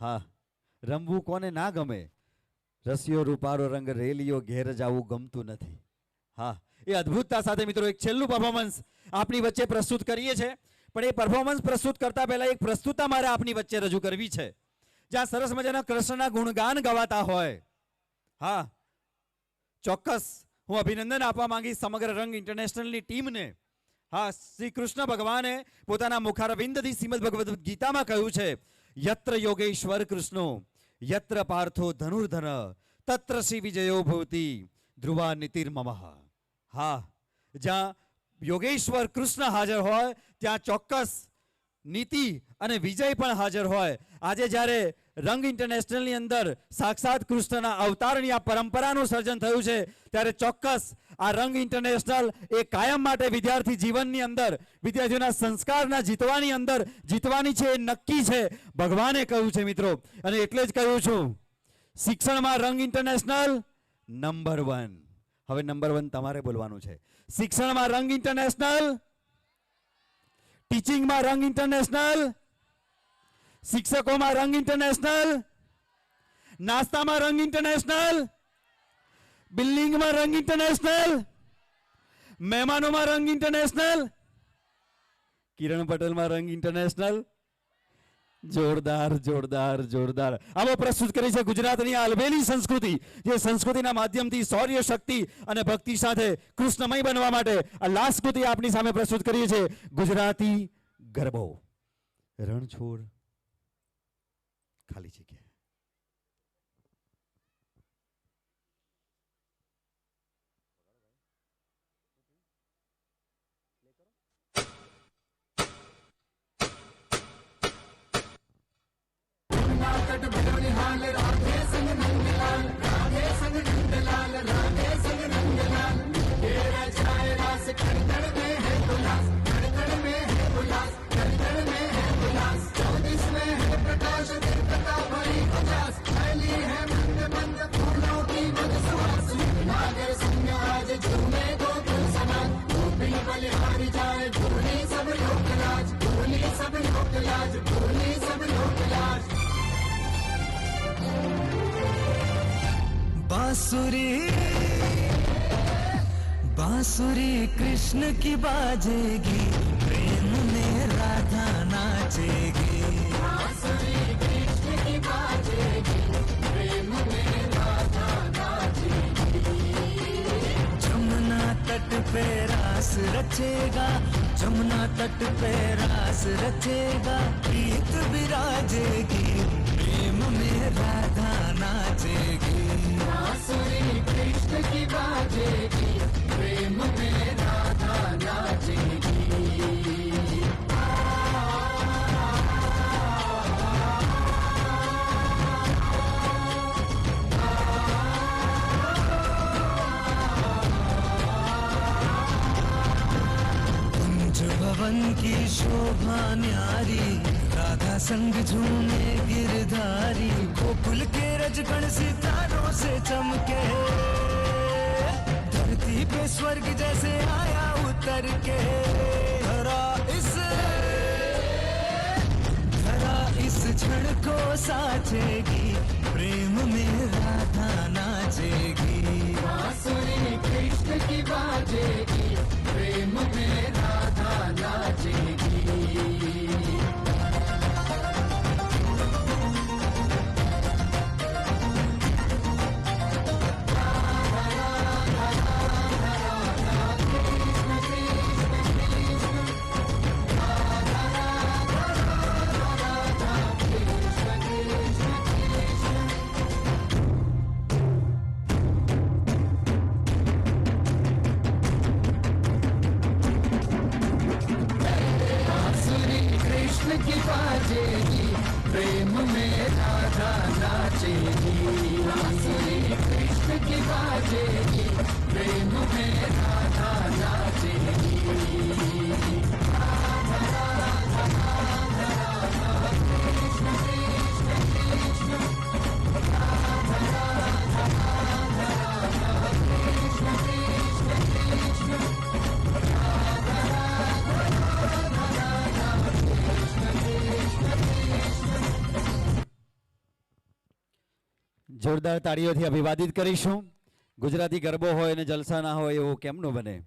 હા, રમવું કોને ના ગમે? રસિયો રૂપારો રંગ રેલિયો ઘેર જાવું ગમતું નથી. હા, એ અદ્ભુતતા સાથે મિત્રો એક છેલ્લું પરફોર્મન્સ આપણી વચ્ચે પ્રસ્તુત કરીએ છીએ. પણ એ પરફોર્મન્સ પ્રસ્તુત કરતા પહેલા એક પ્રસ્તુતતા મારે આપની વચ્ચે રજૂ કરવી છે, જ્યાં સરસ મજાના કૃષ્ણના ગુણગાન ગવાતા હોય. હા, ચોક્કસ હું અભિનંદન આપવા માંગીશ સમગ્ર રંગ ઇન્ટરનેશનલની ટીમને. હા, શ્રી કૃષ્ણ ભગવાને પોતાના મુખારવિંદથી શ્રીમદ ભગવદ્ ગીતામાં કહ્યું છે, યત્ર યોગેશ્વર કૃષ્ણો યત્ર પાર્થો ધનુર્ધર તત્ર શ્રી વિજયો ભવતિ ધ્રુવા નીતિર્મમ. હા, જ્યાં યોગેશ્વર કૃષ્ણ હાજર હોય ત્યાં ચોક્કસ નીતિ અને વિજય પણ હાજર હોય. આજે જ્યારે રંગ ઇન્ટરનેશનલની અંદર સાક્ષાત કૃષ્ણના અવતારની આ પરંપરાનું સર્જન થયું છે, ત્યારે ચોક્કસ આ રંગ ઇન્ટરનેશનલ એ કાયમ માટે વિદ્યાર્થી જીવનની અંદર વિદ્યાર્થીઓના સંસ્કારના જીતવાની છે, એ નક્કી છે. ભગવાને કહ્યું છે મિત્રો, અને એટલે જ કહ્યું છું, શિક્ષણમાં રંગ ઇન્ટરનેશનલ નંબર 1. હવે નંબર 1 તમારે બોલવાનું છે. શિક્ષણમાં રંગ ઇન્ટરનેશનલ, ટીચિંગમાં રંગ ઇન્ટરનેશનલ, શિક્ષકોમાં રંગ ઇન્ટરનેશનલ, નાસ્તામાં રંગ ઇન્ટરનેશનલ, બિલ્ડિંગમાં રંગ ઇન્ટરનેશનલ, મહેમાનોમાં રંગ ઇન્ટરનેશનલ, કિરણ પટેલમાં રંગ ઇન્ટરનેશનલ. જોરદાર જોરદાર જોરદાર. આવો પ્રસ્તુત કરી છે ગુજરાતની આ અલબેલી સંસ્કૃતિ, જે સંસ્કૃતિના માધ્યમથી શૌર્ય, શક્તિ અને ભક્તિ સાથે કૃષ્ણમય બનવા માટે આ લાસ્કૃતિ આપની સામે પ્રસ્તુત કરીએ છીએ. ગુજરાતી ગરબો. રણછોડ ખાલી જગ્યા. राधे संग नंदलाल, राधे संग नंदलाल, राधे संग नंदलाल। तेरा छाए रास खड़खड़ में है उल्लास, खड़खड़ में है उल्लास, खड़खड़ में है उल्लास। 24 में है प्रकाश, दीप्तता भरी उजास, फैली है मंद मंद फूलों की मद सुवास। नागर संग आज झूमे गोकुल समान, गोपिन बलिहारी जाए भूली सब लोक लाज, भूली सब लोक लाज, भूली सब लोक लाज। बांसुरी बांसुरी कृष्ण की बाजेगी, प्रेम में राधा नाचेगी। बांसुरी कृष्ण की बाजेगी, प्रेम में राधा नाचेगी। जमुना तट पे रास रचेगा, जमुना तट पे रास रचेगा, प्रीत विराजेगी, प्रेम में राधा नाचेगी। बांसुरी कृष्ण की बाजेगी, प्रेम में राधा नाचेगी। कुंज भवन की शोभा न्यारी, राधा संग झूमे गिरधारी। गोकुल के रजगण सितारों से चमके, धरती पे स्वर्ग जैसे आया उतर के। धरा इस क्षण को साचेगी, प्रेम में राधा नाचेगी। बांसुरी कृष्ण की बाजेगी, प्रेम में राधा नाचेगी। की बाजेगी, प्रेम में राधा नाचेगी। बांसुरी कृष्ण की बाजेगी, प्रेम में राधा नाचेगी। राधा राधा राधा राधा कृष्ण कृष्ण कृष्ण, राधा राधा राधा राधा कृष्ण कृष्ण कृष्ण, राधा राधा राधा राधा कृष्ण कृष्ण कृष्ण। જોરદાર તાળીઓથી અભિવાદિત કરીશું. ગુજરાતી ગરબો હોય અને જલસા ના હોય એવું કેમ ન બને.